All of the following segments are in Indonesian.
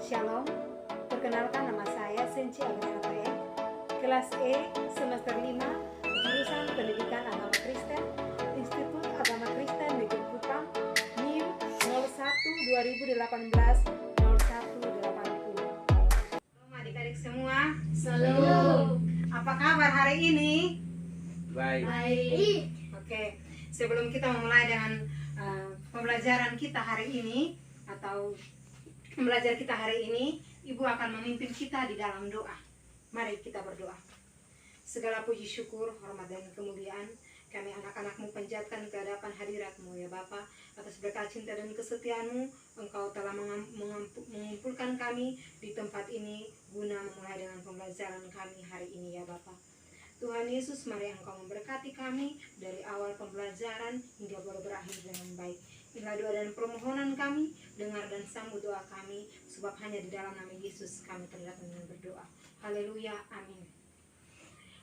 Shalom, perkenalkan nama saya Senci Agnes Rafael, kelas E, semester 5, jurusan Pendidikan Agama Kristen, Institut Agama Kristen Negeri Kupang, NIM 01-2018-0180. Shalom adik-adik semua. Shalom. Apa kabar hari ini? Baik. Oke, sebelum kita memulai dengan pembelajaran kita hari ini atau belajar kita hari ini, Ibu akan memimpin kita di dalam doa. Mari kita berdoa. Segala puji syukur, hormat dan kemuliaan kami anak-anak-Mu panjatkan ke hadapan hadirat-Mu ya Bapa, atas berkat cinta dan kesetiaan-Mu. Engkau telah mengumpulkan kami di tempat ini guna memulai dengan pembelajaran kami hari ini ya Bapa. Tuhan Yesus, mari Engkau memberkati kami dari awal pembelajaran hingga boleh berakhir dengan baik. Inilah doa dan permohonan kami, dengar dan sambut doa kami, sebab hanya di dalam nama Yesus kami terdatang dan berdoa. Haleluya, amin.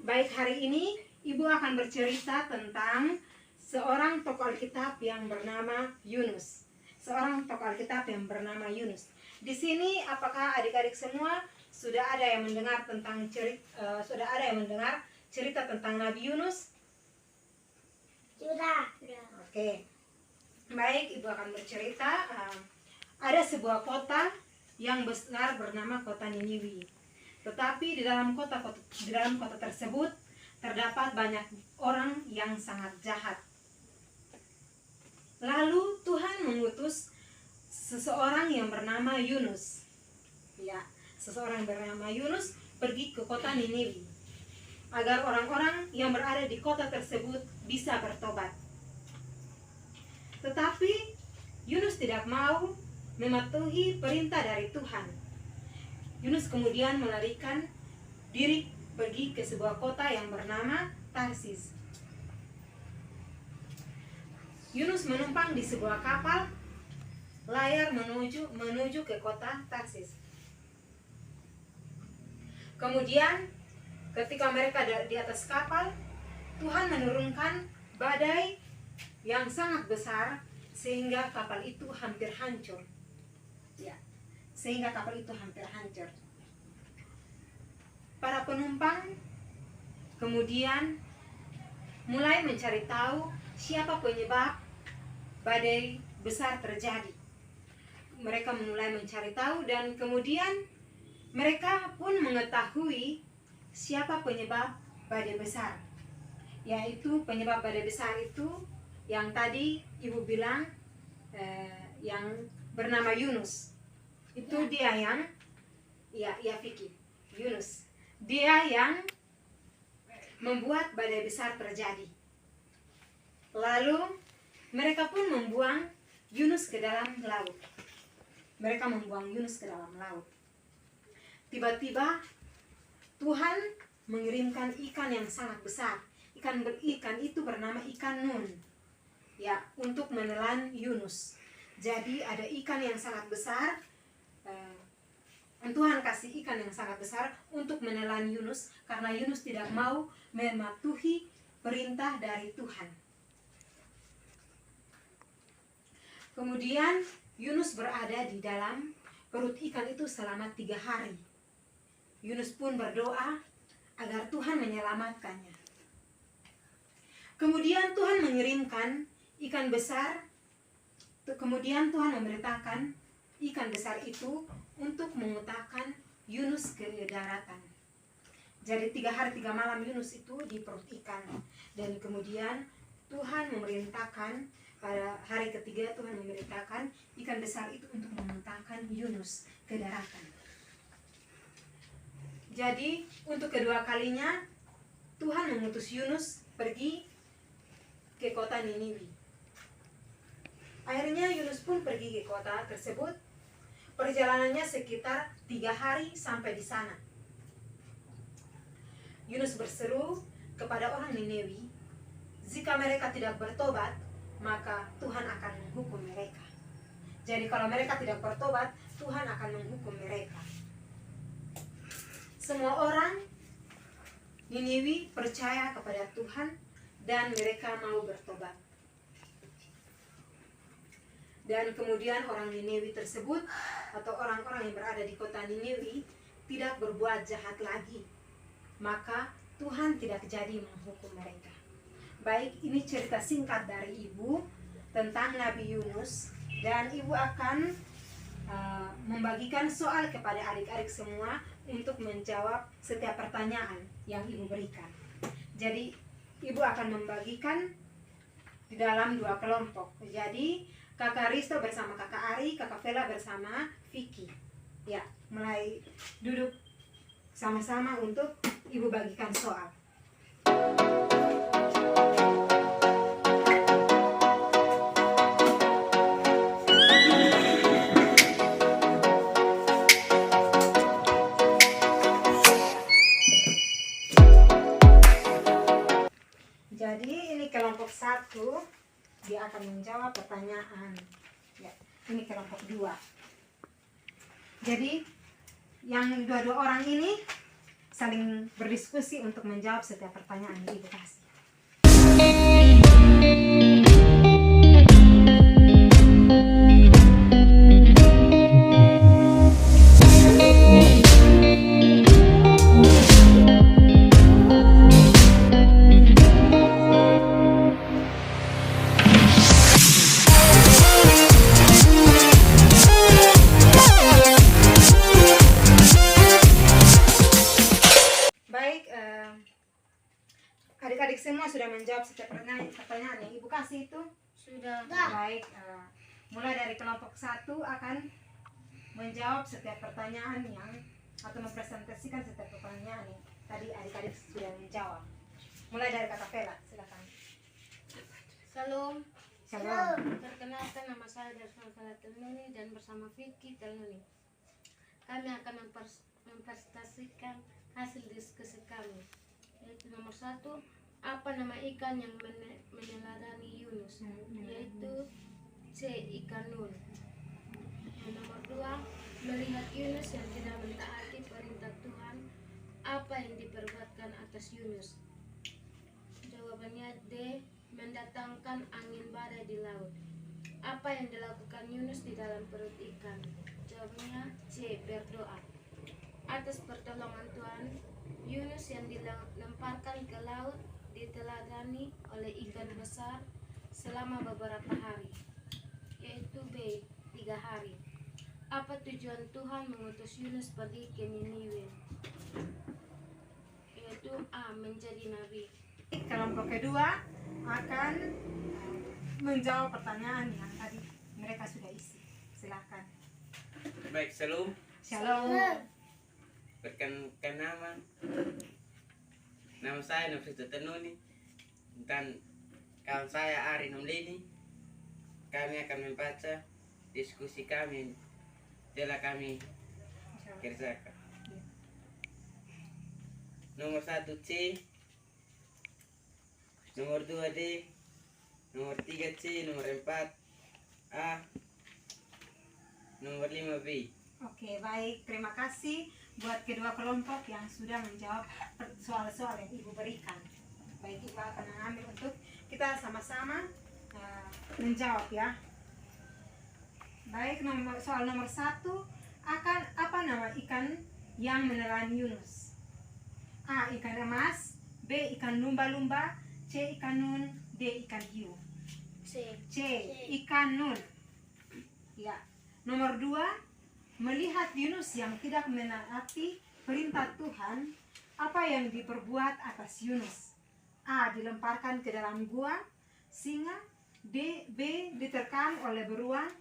Baik, hari ini Ibu akan bercerita tentang seorang tokoh Alkitab yang bernama Yunus. Seorang tokoh Alkitab yang bernama Yunus. Di sini apakah adik-adik semua sudah ada yang mendengar tentang cerita tentang Nabi Yunus? Sudah. Oke. Baik, Ibu akan bercerita. Ada sebuah kota yang besar bernama kota Niniwi. Tetapi di dalam kota tersebut terdapat banyak orang yang sangat jahat. Lalu Tuhan mengutus seseorang yang bernama Yunus. Ya, seseorang bernama Yunus pergi ke kota Niniwi agar orang-orang yang berada di kota tersebut bisa bertobat. Tetapi Yunus tidak mau mematuhi perintah dari Tuhan. Yunus kemudian melarikan diri pergi ke sebuah kota yang bernama Tarsis. Yunus menumpang di sebuah kapal layar menuju ke kota Tarsis. Kemudian ketika mereka di atas kapal, Tuhan menurunkan badai yang sangat besar sehingga kapal itu hampir hancur. Ya, sehingga kapal itu hampir hancur. Para penumpang kemudian mulai mencari tahu siapa penyebab badai besar terjadi. Mereka mulai mencari tahu dan kemudian mereka pun mengetahui siapa penyebab badai besar. Yaitu penyebab badai besar itu yang tadi Ibu bilang yang bernama Yunus. Itu dia yang Vicky, Yunus. Dia yang membuat badai besar terjadi. Lalu mereka pun membuang Yunus ke dalam laut. Mereka membuang Yunus ke dalam laut. Tiba-tiba Tuhan mengirimkan ikan yang sangat besar. Ikan itu bernama ikan Nun. Ya, untuk menelan Yunus. Jadi ada ikan yang sangat besar. Tuhan kasih ikan yang sangat besar untuk menelan Yunus karena Yunus tidak mau mematuhi perintah dari Tuhan. Kemudian Yunus berada di dalam perut ikan itu selama 3 hari. Yunus pun berdoa agar Tuhan menyelamatkannya. Kemudian Tuhan mengirimkan ikan besar. Kemudian Tuhan memberitakan ikan besar itu untuk mengutakkan Yunus ke daratan. Jadi 3 hari 3 malam Yunus itu di perut ikan. Dan kemudian Tuhan memerintahkan pada hari ketiga Tuhan memerintahkan ikan besar itu untuk mengutakkan Yunus ke daratan. Jadi untuk kedua kalinya Tuhan mengutus Yunus pergi ke kota Niniwi. Akhirnya Yunus pun pergi ke kota tersebut. Perjalanannya sekitar 3 hari sampai di sana. Yunus berseru kepada orang Niniwi, jika mereka tidak bertobat, maka Tuhan akan menghukum mereka. Jadi kalau mereka tidak bertobat, Tuhan akan menghukum mereka. Semua orang Niniwi percaya kepada Tuhan dan mereka mau bertobat. Dan kemudian orang Niniwi tersebut atau orang-orang yang berada di kota Niniwi tidak berbuat jahat lagi. Maka Tuhan tidak jadi menghukum mereka. Baik, ini cerita singkat dari Ibu tentang Nabi Yunus, dan Ibu akan membagikan soal kepada adik-adik semua untuk menjawab setiap pertanyaan yang Ibu berikan. Jadi Ibu akan membagikan di dalam 2 kelompok. Jadi Kakak Risto bersama Kakak Ari, Kakak Vela bersama Vicky. Ya, mulai duduk sama-sama untuk Ibu bagikan soal. Jadi ini kelompok 1, dia akan menjawab pertanyaan. Ya, ini kelompok 2. Jadi yang dua-dua orang ini saling berdiskusi untuk menjawab setiap pertanyaan yang Ibu kasih. Adik-adik semua sudah menjawab setiap pertanyaan yang Ibu kasih itu? Sudah. Baik, mulai dari kelompok 1 akan menjawab setiap pertanyaan yang atau mempresentasikan setiap pertanyaan yang tadi adik-adik sudah menjawab. Mulai dari Kakak Vela, silakan. Salam. Shalom. Perkenalkan, nama saya Darsman Vela Telnuni dan bersama Vicky Telnuni. Kami akan mempresentasikan hasil diskusi kami. Yaitu nomor 1, apa nama ikan yang meneladani Yunus? Yaitu C. Ikan Nun. Nomor 2, melihat Yunus yang tidak mentaati perintah Tuhan, apa yang diperbuatkan atas Yunus? Jawabannya D. Mendatangkan angin badai di laut. Apa yang dilakukan Yunus di dalam perut ikan? Jawabnya C. Berdoa. Atas pertolongan Tuhan, Yunus yang dilemparkan ke laut diteladani oleh ikan besar selama beberapa hari, yaitu B. 3 hari. Apa tujuan Tuhan mengutus Yunus pergi ke Niniwe? Yaitu A. Menjadi nabi. Kelompok kedua akan menjawab pertanyaan yang tadi mereka sudah isi. Silakan. Baik, salam. Shalom. Perkenalkan nama saya Nofrito Tenuni dan kawan saya Ari Nomlini. Kami akan membaca diskusi kami telah kami kerjakan. Nomor 1 C, nomor 2 D, nomor 3 C, nomor 4 A, nomor 5 B. Oke, baik. Terima kasih buat kedua kelompok yang sudah menjawab soal-soal yang Ibu berikan. Baik, Ibu akan mengambil untuk kita sama-sama menjawab ya. Baik, soal nomor 1, akan apa nama ikan yang menelan Yunus? A. Ikan emas, B. Ikan lumba-lumba, C. Ikan nun, D. Ikan hiu. C. Ikan nun. Ya. Nomor 2, melihat Yunus yang tidak menaati perintah Tuhan, apa yang diperbuat atas Yunus? A. Dilemparkan ke dalam gua singa, B. Diterkam oleh beruang,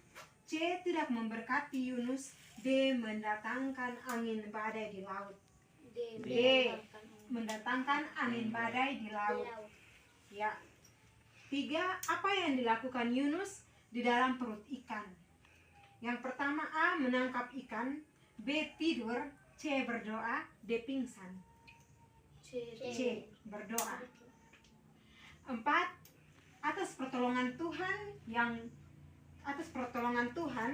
C. Tidak memberkati Yunus, D. Mendatangkan angin badai di laut. D. Mendatangkan angin badai di laut. Ya. 3. Apa yang dilakukan Yunus di dalam perut ikan? Yang pertama, A. Menangkap ikan, B. Tidur, C. Berdoa, D. Pingsan. C. Berdoa. 4. Atas pertolongan Tuhan,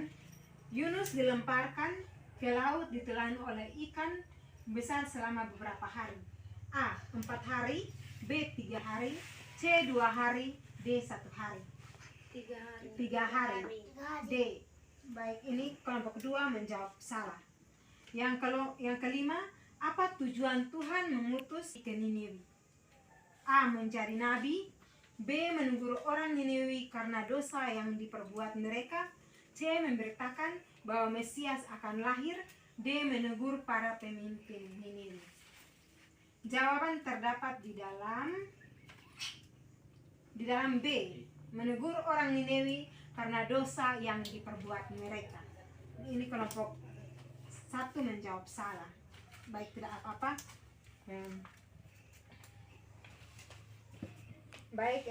Yunus dilemparkan ke laut ditelan oleh ikan besar selama beberapa hari. A. 4 hari, B. 3 hari, C. 2 hari, D. 1 hari. 3 hari. 3 hari. D. Baik, ini kelompok kedua menjawab salah. Yang kelima, apa tujuan Tuhan mengutus ke Niniwi? A. Mencari nabi. B. Menegur orang Niniwi karena dosa yang diperbuat mereka. C. Memberitakan bahwa Mesias akan lahir. D. Menegur para pemimpin Niniwi. Jawaban terdapat di dalam B. Menegur orang Niniwi karena dosa yang diperbuat mereka. Ini kelompok 1 menjawab salah. Baik, tidak apa-apa. Baik,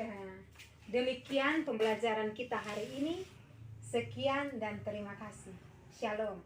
demikian pembelajaran kita hari ini. Sekian dan terima kasih. Shalom.